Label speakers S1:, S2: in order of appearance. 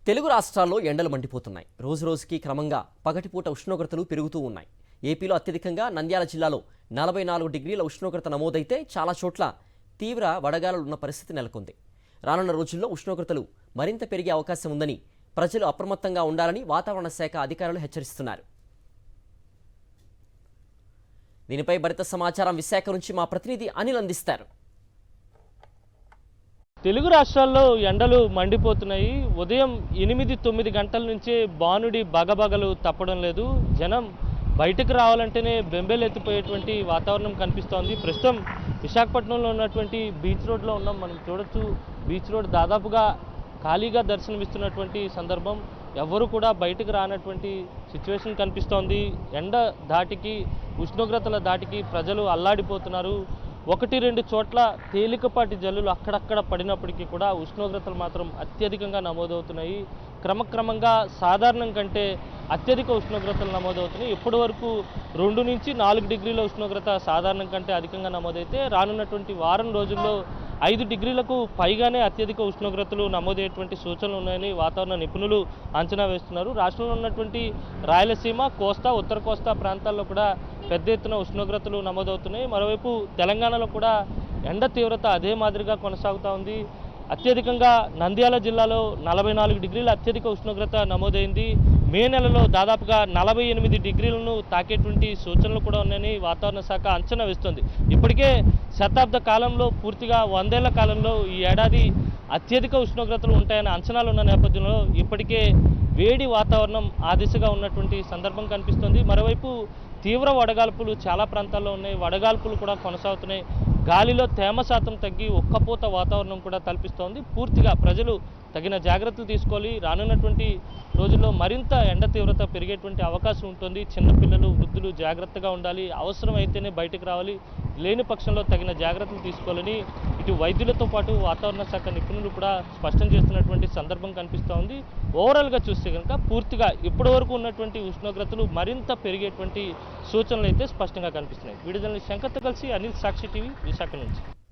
S1: తెలుగు రాష్ట్రాల్లో ఎండలు మండిపోతున్నాయి. రోజురోజుకి క్రమంగా పగటిపూట ఉష్ణోగ్రతలు పెరుగుతూ ఉన్నాయి. ఏపీలో అత్యధికంగా నంద్యాల జిల్లాలో 44 డిగ్రీల ఉష్ణోగ్రత నమోదైతే చాలా చోట్ల తీవ్ర వడగాలులున్న పరిస్థితి నెలకొంది. రానున్న రోజుల్లో ఉష్ణోగ్రతలు మరింత పెరిగే అవకాశం ఉందని ప్రజలు అప్రమత్తంగా ఉండాలని వాతావరణ శాఖ అధికారులు హెచ్చరిస్తున్నారు. దీనిపై మరింత సమాచారం విశాఖ నుంచి మా ప్రతినిధి అనిల్ అందిస్తారు.
S2: తెలుగు రాష్ట్రాల్లో ఎండలు మండిపోతున్నాయి. ఉదయం 8-9 గంటల నుంచే బానుడి బగబగలు తప్పడం లేదు. జనం బయటకు రావాలంటేనే బెంబేలెత్తిపోయేటువంటి వాతావరణం కనిపిస్తోంది. ప్రస్తుతం విశాఖపట్నంలో ఉన్నటువంటి బీచ్ రోడ్లో ఉన్నాం. మనం చూడొచ్చు, బీచ్ రోడ్ దాదాపుగా ఖాళీగా దర్శనమిస్తున్నటువంటి సందర్భం. ఎవరు కూడా బయటకు రానటువంటి సిచ్యువేషన్ కనిపిస్తోంది. ఎండ ధాటికి, ఉష్ణోగ్రతల ధాటికి ప్రజలు అల్లాడిపోతున్నారు. 1-2 చోట్ల తేలికపాటి జల్లులు అక్కడక్కడ పడినప్పటికీ కూడా ఉష్ణోగ్రతలు మాత్రం అత్యధికంగా నమోదవుతున్నాయి. క్రమక్రమంగా సాధారణం కంటే అత్యధిక ఉష్ణోగ్రతలు నమోదవుతున్నాయి. ఇప్పటి వరకు 2-4 డిగ్రీల ఉష్ణోగ్రత సాధారణం కంటే అధికంగా నమోదైతే రానున్నటువంటి వారం రోజుల్లో 5 డిగ్రీలకు పైగానే అత్యధిక ఉష్ణోగ్రతలు నమోదయ్యేటువంటి సూచనలు ఉన్నాయని వాతావరణ నిపుణులు అంచనా వేస్తున్నారు. రాష్ట్రంలో ఉన్నటువంటి రాయలసీమ, కోస్తా, ఉత్తర కోస్తా ప్రాంతాల్లో కూడా పెద్ద ఎత్తున ఉష్ణోగ్రతలు నమోదవుతున్నాయి. మరోవైపు తెలంగాణలో కూడా ఎండ తీవ్రత అదే మాదిరిగా కొనసాగుతూ ఉంది. అత్యధికంగా నంద్యాల జిల్లాలో 44 డిగ్రీల అత్యధిక ఉష్ణోగ్రత నమోదైంది. మే నెలలో దాదాపుగా 48 డిగ్రీలను తాకేటువంటి సూచనలు కూడా ఉన్నాయని వాతావరణ శాఖ అంచనా వేస్తుంది. ఇప్పటికే శతాబ్ద కాలంలో, పూర్తిగా 100 ఏళ్ల కాలంలో ఈ ఏడాది అత్యధిక ఉష్ణోగ్రతలు ఉంటాయన్న అంచనాలు ఉన్న నేపథ్యంలో ఇప్పటికే వేడి వాతావరణం ఆ దిశగా ఉన్నటువంటి సందర్భం కనిపిస్తుంది. మరోవైపు తీవ్ర వడగాల్పులు చాలా ప్రాంతాల్లో ఉన్నాయి. వడగాల్పులు కూడా కొనసాగుతున్నాయి. గాలిలో తేమ శాతం తగ్గి ఒక్కపోత వాతావరణం కూడా తలపిస్తోంది. పూర్తిగా ప్రజలు తగిన జాగ్రత్తలు తీసుకోవాలి. రానున్నటువంటి రోజుల్లో మరింత ఎండ తీవ్రత పెరిగేటువంటి అవకాశం ఉంటుంది. చిన్నపిల్లలు, వృద్ధులు జాగ్రత్తగా ఉండాలి. అవసరమైతేనే బయటకు రావాలి. లేని పక్షంలో తగిన జాగ్రత్తలు తీసుకోవాలని ఇటు వైద్యులతో పాటు వాతావరణ శాఖ నిపుణులు కూడా స్పష్టం చేస్తున్నటువంటి సందర్భం కనిపిస్తోంది. ఓవరాల్గా చూస్తే కనుక పూర్తిగా ఇప్పటి వరకు ఉన్నటువంటి ఉష్ణోగ్రతలు మరింత పెరిగేటువంటి సూచనలు అయితే స్పష్టంగా కనిపిస్తున్నాయి. వీడియో జర్నలిస్ట్ శంకర్తో కలిసి అనిల్, సాక్షి టీవీ, విశాఖ నుంచి.